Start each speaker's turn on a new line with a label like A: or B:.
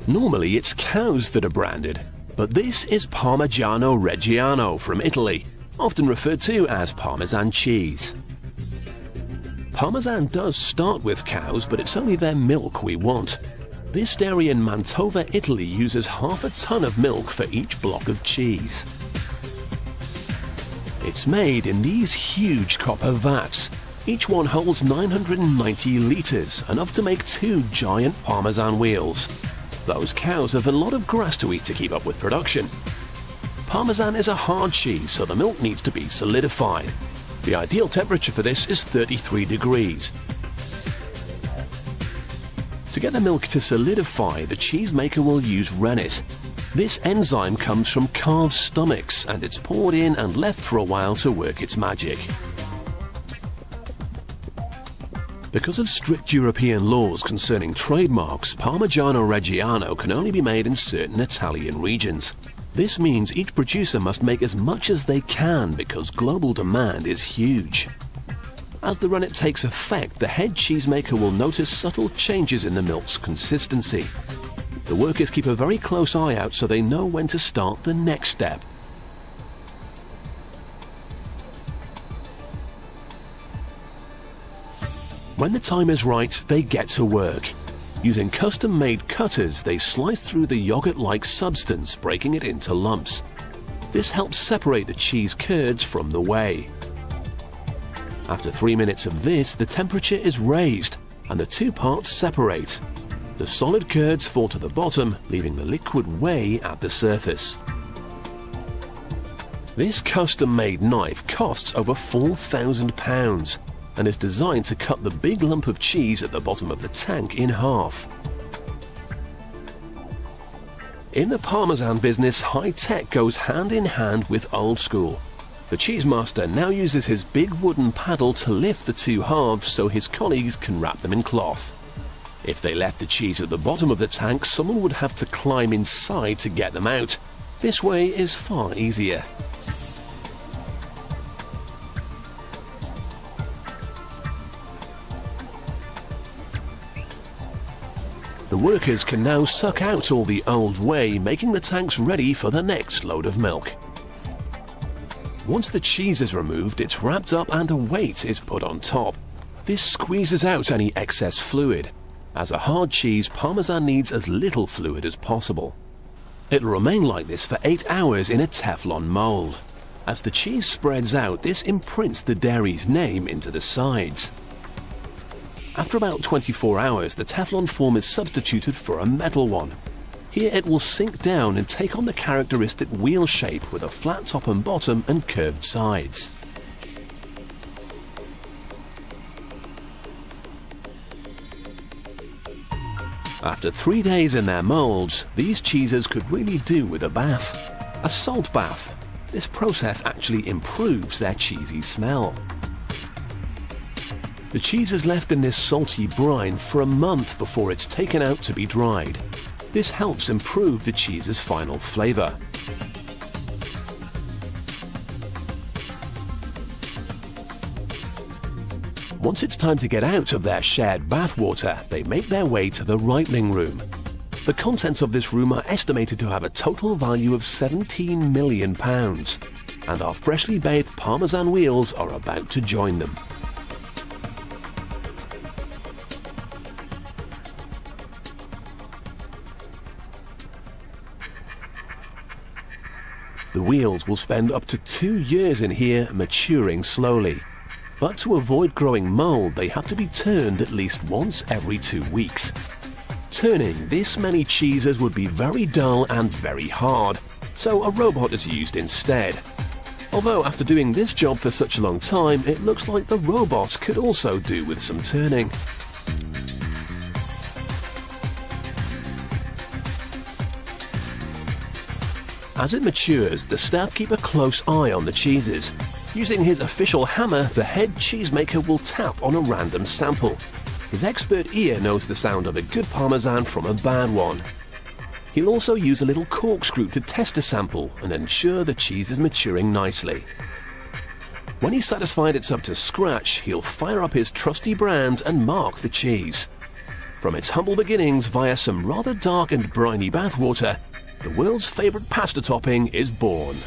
A: Normally it's cows that are branded, but this is Parmigiano Reggiano from Italy, often referred to as Parmesan cheese. Parmesan does start with cows, but it's only their milk we want. This dairy in Mantova, Italy uses half a ton of milk for each block of cheese. It's made in these huge copper vats. Each one holds 990 litres, enough to make 2 giant Parmesan wheels. Those cows have a lot of grass to eat to keep up with production. Parmesan is a hard cheese, so the milk needs to be solidified. The ideal temperature for this is 33 degrees. To get the milk to solidify, the cheesemaker will use rennet. This enzyme comes from calves' stomachs, and it's poured in and left for a while to work its magic. Because of strict European laws concerning trademarks, Parmigiano Reggiano can only be made in certain Italian regions. This means each producer must make as much as they can because global demand is huge. As the rennet takes effect, the head cheesemaker will notice subtle changes in the milk's consistency. The workers keep a very close eye out so they know when to start the next step. When the time is right, they get to work. Using custom-made cutters, they slice through the yogurt-like substance, breaking it into lumps. This helps separate the cheese curds from the whey. After 3 minutes of this, the temperature is raised and the 2 parts separate. The solid curds fall to the bottom, leaving the liquid whey at the surface. This custom-made knife costs over £4,000 and is designed to cut the big lump of cheese at the bottom of the tank in half. In the Parmesan business, high-tech goes hand in hand with old school. The cheesemaster now uses his big wooden paddle to lift the 2 halves so his colleagues can wrap them in cloth. If they left the cheese at the bottom of the tank, someone would have to climb inside to get them out. This way is far easier. The workers can now suck out all the old whey, making the tanks ready for the next load of milk. Once the cheese is removed, it's wrapped up and a weight is put on top. This squeezes out any excess fluid. As a hard cheese, Parmesan needs as little fluid as possible. It'll remain like this for 8 hours in a Teflon mold. As the cheese spreads out, this imprints the dairy's name into the sides. After about 24 hours, the Teflon form is substituted for a metal one. Here it will sink down and take on the characteristic wheel shape with a flat top and bottom and curved sides. After 3 days in their molds, these cheeses could really do with a bath. A salt bath. This process actually improves their cheesy smell. The cheese is left in this salty brine for a month before it's taken out to be dried. This helps improve the cheese's final flavor. Once it's time to get out of their shared bathwater, they make their way to the ripening room. The contents of this room are estimated to have a total value of £17 million, and our freshly bathed Parmesan wheels are about to join them. The wheels will spend up to 2 years in here maturing slowly. But to avoid growing mold, they have to be turned at least once every 2 weeks. Turning this many cheeses would be very dull and very hard, so a robot is used instead. Although after doing this job for such a long time, it looks like the robot could also do with some turning. As it matures, the staff keep a close eye on the cheeses. Using his official hammer, the head cheesemaker will tap on a random sample. His expert ear knows the sound of a good Parmesan from a bad one. He'll also use a little corkscrew to test a sample and ensure the cheese is maturing nicely. When he's satisfied it's up to scratch, he'll fire up his trusty brand and mark the cheese. From its humble beginnings via some rather dark and briny bathwater, the world's favourite pasta topping is born.